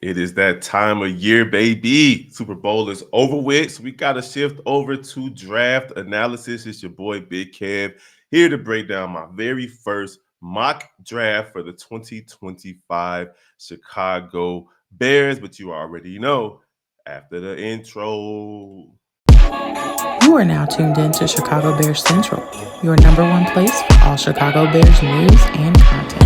It is that time of year, baby. Super Bowl is over with. So we got to shift over to draft analysis. It's your boy, Big Kev, here to break down my very first mock draft for the 2025 Chicago Bears. But you already know after the intro. You are now tuned in to Chicago Bears Central, your number one place for all Chicago Bears news and content.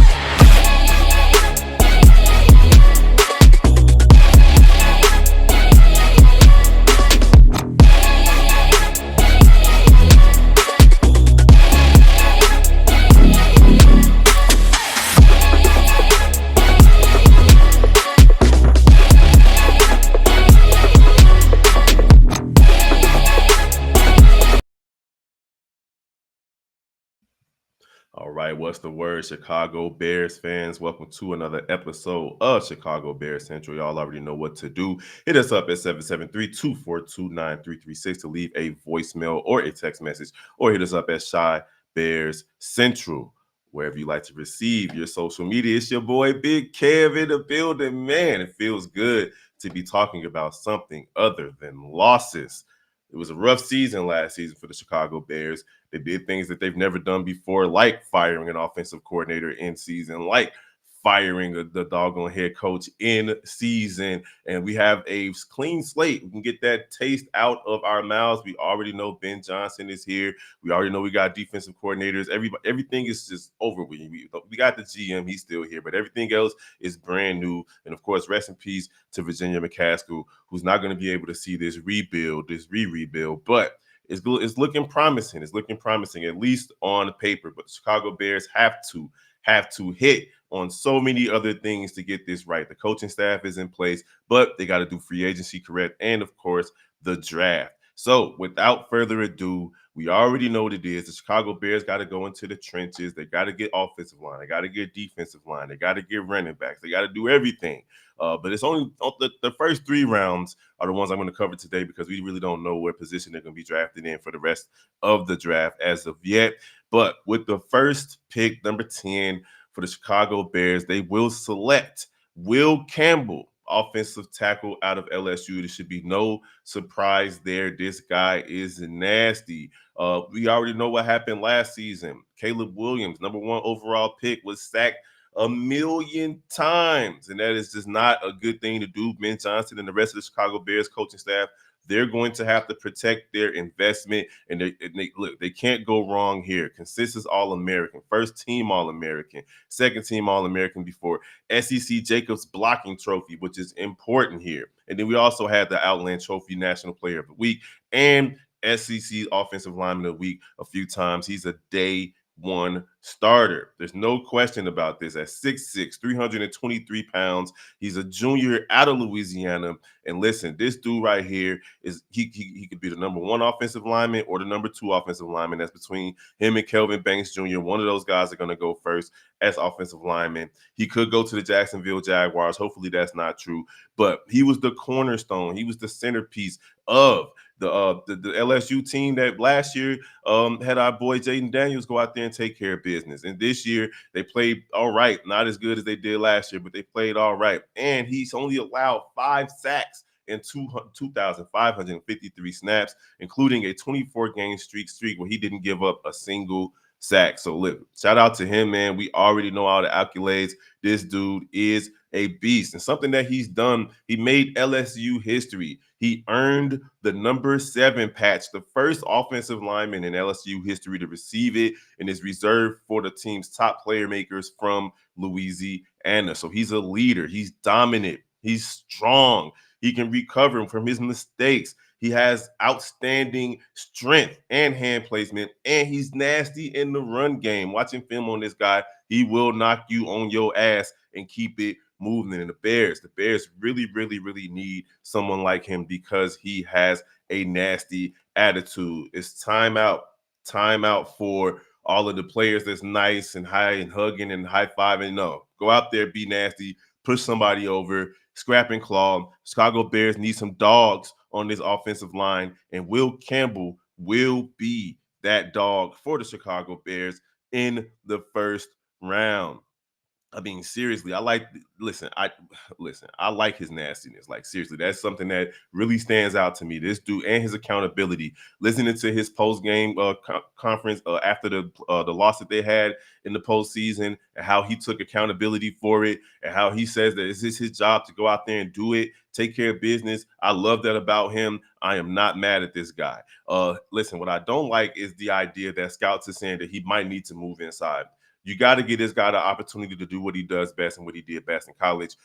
All right, what's the word, Chicago Bears fans? Welcome to another episode of Chicago Bears Central. Y'all already know what to do. Hit us up at 773-242-9336 to leave a voicemail or a text message, or hit us up at Shy Bears Central, wherever you like to receive your social media. It's your boy, Big Kev, in the building. Man, it feels good to be talking about something other than losses. It was a rough season last season for the Chicago Bears. They did things that they've never done before, like firing an offensive coordinator in season, like firing the doggone head coach in season. And we have a clean slate. We can get that taste out of our mouths. We already know Ben Johnson is here. We already know we got defensive coordinators. Everything is just over with. We got the GM. He's still here, but everything else is brand new. And of course, rest in peace to Virginia McCaskill, who's not going to be able to see this rebuild, this re-rebuild. But it's looking promising. It's looking promising, at least on paper. But the Chicago Bears have to hit on so many other things to get this right. The coaching staff is in place, but they got to do free agency correct, and of course, the draft. So without further ado, we already know what it is. The Chicago Bears got to go into the trenches. They got to get offensive line. They got to get defensive line. They got to get running backs. They got to do everything. But it's only the first three rounds are the ones I'm going to cover today because we really don't know what position they're going to be drafted in for the rest of the draft as of yet. But with the first pick, number 10 for the Chicago Bears, they will select Will Campbell, offensive tackle out of LSU. There should be no surprise there. This guy is nasty. We already know what happened last season. Caleb Williams, number 1 overall pick, was sacked a million times, and that is just not a good thing to do. Ben Johnson and the rest of the Chicago Bears coaching staff, they're going to have to protect their investment, and they can't go wrong here. Consensus All-American, first team All-American, second team All-American before SEC Jacobs blocking trophy, which is important here. And then we also had the Outland Trophy National Player of the Week and SEC Offensive Lineman of the Week a few times. He's a day one starter. There's no question about this. At 6'6", 323 pounds, he's a junior out of Louisiana. And listen, this dude right here is he could be the number 1 offensive lineman or the number 2 offensive lineman. That's between him and Kelvin Banks Jr. One of those guys are going to go first as offensive lineman. He could go to the Jacksonville Jaguars. Hopefully that's not true. But he was the cornerstone. He was the centerpiece of the LSU team that last year had our boy Jaden Daniels go out there and take care of business. And this year they played all right, not as good as they did last year, but they played all right. And he's only allowed 5 sacks in 2,553 snaps, including a 24-game streak where he didn't give up a single sack. So look, shout out to him, man. We already know all the accolades. This dude is a beast. And something that he's done, he made LSU history. He earned the number 7 patch, the first offensive lineman in LSU history to receive it, and is reserved for the team's top player makers from Louisiana. So he's a leader. He's dominant. He's strong. He can recover from his mistakes. He has outstanding strength and hand placement, and he's nasty in the run game. Watching film on this guy, he will knock you on your ass and keep it moving. And the Bears really, really, really need someone like him because he has a nasty attitude. It's time out for all of the players that's nice and high and hugging and high-fiving. No, go out there, be nasty, push somebody over, scrap and claw. Chicago Bears need some dogs on this offensive line, and Will Campbell will be that dog for the Chicago Bears in the first round. I mean, seriously, listen, listen, I like his nastiness. Like, seriously, that's something that really stands out to me. This dude and his accountability. Listening to his post game conference after the loss that they had in the postseason, and how he took accountability for it, and how he says that it's his job to go out there and do it, take care of business. I love that about him. I am not mad at this guy. Listen, what I don't like is the idea that scouts are saying that he might need to move inside. You got to give this guy the opportunity to do what he does best and what he did best in college.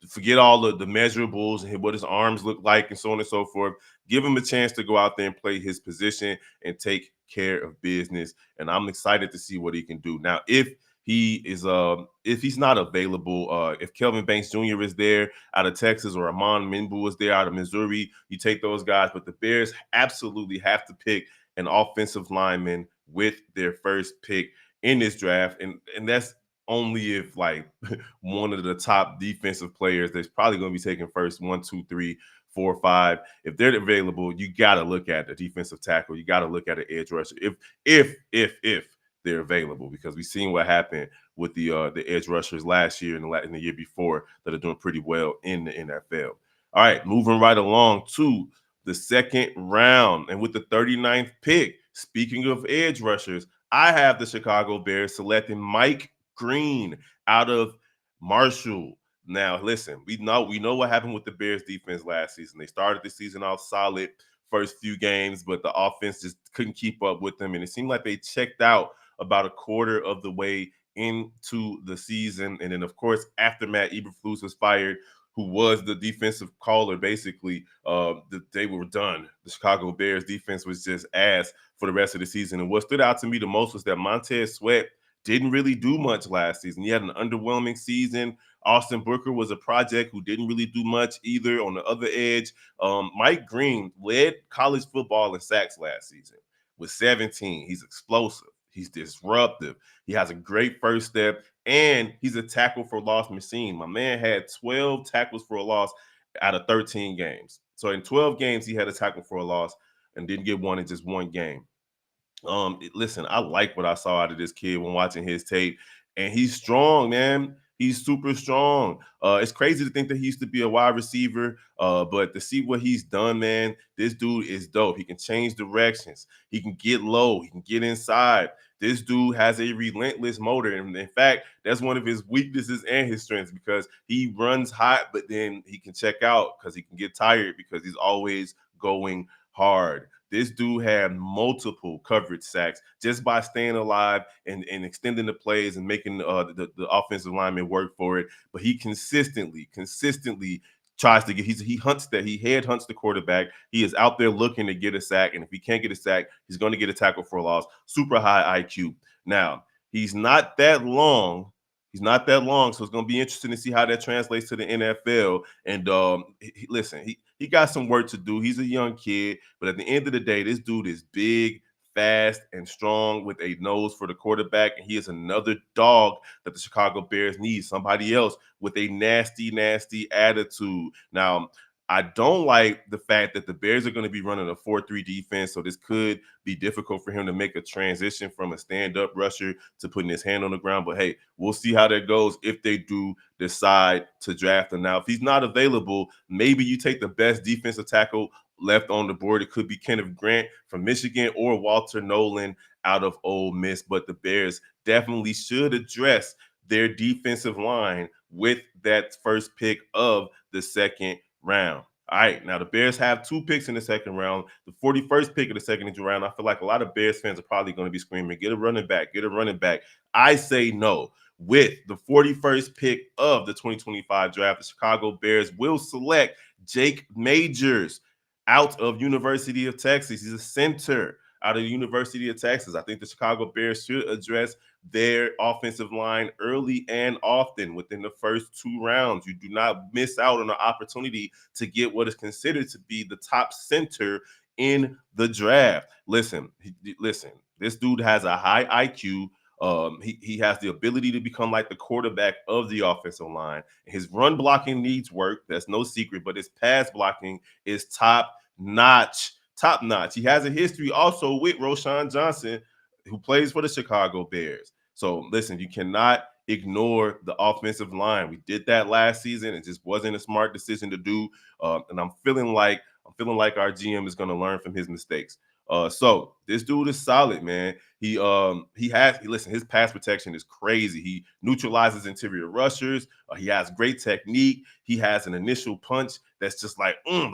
Forget all the measurables and what his arms look like and so on and so forth. Give him a chance to go out there and play his position and take care of business. And I'm excited to see what he can do. Now, if he's not available, if Kelvin Banks Jr. is there out of Texas or Amon Minbu is there out of Missouri, you take those guys. But the Bears absolutely have to pick an offensive lineman with their first pick in this draft, and that's only if like one of the top defensive players that's probably going to be taken first, 1, 2, 3, 4, 5. If they're available, you got to look at the defensive tackle. You got to look at an edge rusher. If they're available, because we've seen what happened with the edge rushers last year and the year before that are doing pretty well in the NFL. All right, moving right along to the second round, and with the 39th pick. Speaking of edge rushers, I have the Chicago Bears selecting Mike Green out of Marshall. Now, listen, we know what happened with the Bears defense last season. They started the season off solid first few games, but the offense just couldn't keep up with them, and it seemed like they checked out about a quarter of the way into the season. And then, of course, after Matt Eberflus was fired, who was the defensive caller, basically, they were done. The Chicago Bears defense was just ass for the rest of the season. And what stood out to me the most was that Montez Sweat didn't really do much last season. He had an underwhelming season. Austin Booker was a project who didn't really do much either on the other edge. Mike Green led college football in sacks last season with 17. He's explosive. He's disruptive. He has a great first step, and he's a tackle for loss machine. My man had 12 tackles for a loss out of 13 games. So in 12 games, he had a tackle for a loss and didn't get one in just one game. Listen, I like what I saw out of this kid when watching his tape, and he's strong, man. He's super strong. It's crazy to think that he used to be a wide receiver, but to see what he's done, man, this dude is dope. He can change directions. He can get low. He can get inside. This dude has a relentless motor, and in fact, that's one of his weaknesses and his strengths, because he runs hot, but then he can check out because he can get tired because he's always going hard. This dude had multiple coverage sacks just by staying alive and extending the plays and making the offensive lineman work for it. But he consistently tries to get. He head hunts the quarterback. He is out there looking to get a sack, and if he can't get a sack, he's going to get a tackle for a loss. Super high IQ. Now, he's not that long. He's not that long, so it's going to be interesting to see how that translates to the NFL. And listen, he got some work to do. He's a young kid, but at the end of the day, this dude is big, fast, and strong with a nose for the quarterback. And he is another dog that the Chicago Bears need. Somebody else with a nasty, nasty attitude. Now, I don't like the fact that the Bears are going to be running a 4-3 defense, so this could be difficult for him to make a transition from a stand-up rusher to putting his hand on the ground. But hey, we'll see how that goes if they do decide to draft him. Now, if he's not available, maybe you take the best defensive tackle left on the board. It could be Kenneth Grant from Michigan or Walter Nolan out of Ole Miss. But the Bears definitely should address their defensive line with that first pick of the second round. All right, now the Bears have 2 picks in the second round. The 41st pick of the second round, I feel like a lot of Bears fans are probably going to be screaming, get a running back, get a running back. I say no. With the 41st pick of the 2025 draft, the Chicago Bears will select Jake Majors out of University of Texas. He's a center out of the University of Texas. I think the Chicago Bears should address their offensive line early and often within the first 2 rounds. You do not miss out on the opportunity to get what is considered to be the top center in the draft. Listen, this dude has a high IQ. He has the ability to become like the quarterback of the offensive line. His run blocking needs work. That's no secret, but his pass blocking is top notch. Top notch. He has a history also with Roshan Johnson, who plays for the Chicago Bears. So listen, you cannot ignore the offensive line. We did that last season. It just wasn't a smart decision to do. And I'm feeling like our GM is going to learn from his mistakes. So this dude is solid, man. Listen, his pass protection is crazy. He neutralizes interior rushers. He has great technique. He has an initial punch that's just like you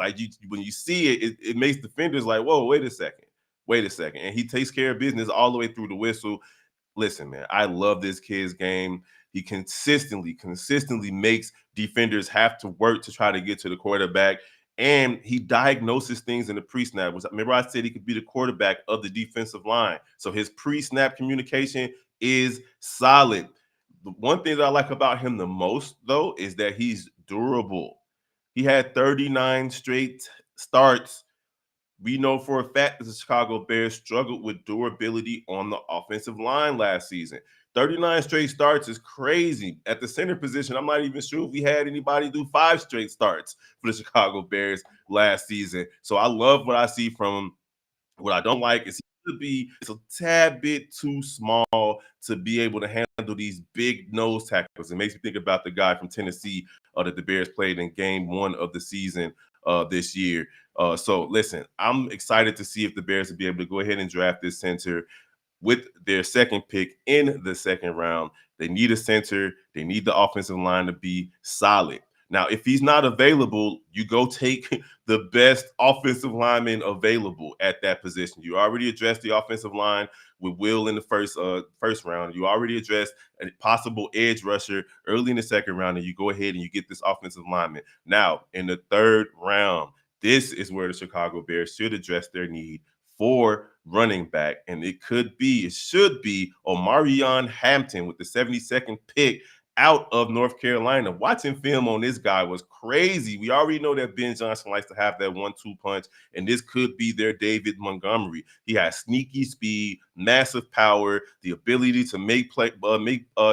when you see it makes defenders like, whoa, wait a second. And he takes care of business all the way through the whistle. Listen, man, I love this kid's game. He consistently makes defenders have to work to try to get to the quarterback. And he diagnoses things in the pre-snap. Remember, I said he could be the quarterback of the defensive line. So his pre-snap communication is solid. The one thing that I like about him the most, though, is that he's durable. He had 39 straight starts. We know for a fact that the Chicago Bears struggled with durability on the offensive line last season. 39 straight starts is crazy. At the center position, I'm not even sure if we had anybody do 5 straight starts for the Chicago Bears last season. So I love what I see from him. What I don't like is he could be it's a tad bit too small to be able to handle these big nose tackles. It makes me think about the guy from Tennessee that the Bears played in game 1 of the season this year. So listen, I'm excited to see if the Bears will be able to go ahead and draft this center with their second pick in the second round. They need a center. They need the offensive line to be solid. Now, if he's not available, you go take the best offensive lineman available at that position. You already addressed the offensive line with Will in the first round. You already addressed a possible edge rusher early in the second round, and you go ahead and you get this offensive lineman. Now, in the third round, this is where the Chicago Bears should address their need for running back, and it should be Omarion Hampton with the 72nd pick out of North Carolina. Watching film on this guy was crazy. We already know that Ben Johnson likes to have that 1-2 punch, and this could be their David Montgomery. He has sneaky speed, massive power, the ability to make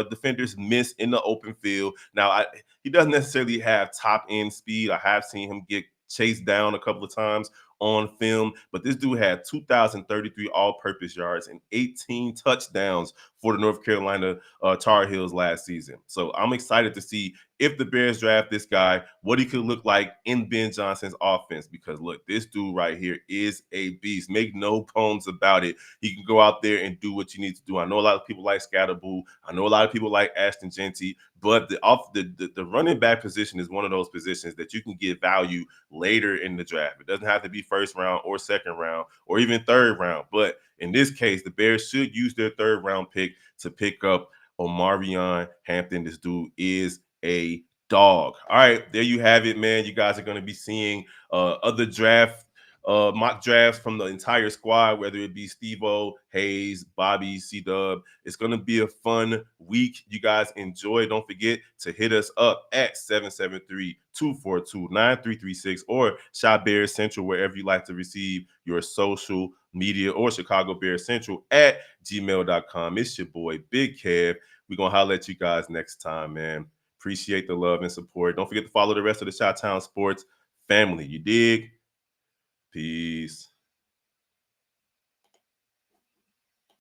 defenders miss in the open field. Now, he doesn't necessarily have top end speed. I have seen him get chased down a couple of times on film, but this dude had 2,033 all-purpose yards and 18 touchdowns for the North Carolina Tar Heels last season. So I'm excited to see if the Bears draft this guy, what he could look like in Ben Johnson's offense. Because look, this dude right here is a beast. Make no bones about it. He can go out there and do what you need to do. I know a lot of people like Scatterboo. I know a lot of people like Ashton Genty, but the running back position is one of those positions that you can get value later in the draft. It doesn't have to be first round or second round or even third round. But in this case, the Bears should use their third round pick to pick up Omarion Hampton. This dude is a dog. All right, there you have it, man. You guys are going to be seeing other mock drafts from the entire squad, whether it be Steve-O, Hayes, Bobby, C-Dub. It's going to be a fun week. You guys enjoy. Don't forget to hit us up at 773-242-9336 or Shop Bears Central, wherever you like to receive your social media, or Chicago Bears Central at gmail.com. It's your boy, Big Kev. We're going to holler at you guys next time, man. Appreciate the love and support. Don't forget to follow the rest of the Chi-Town Sports family. You dig? Peace.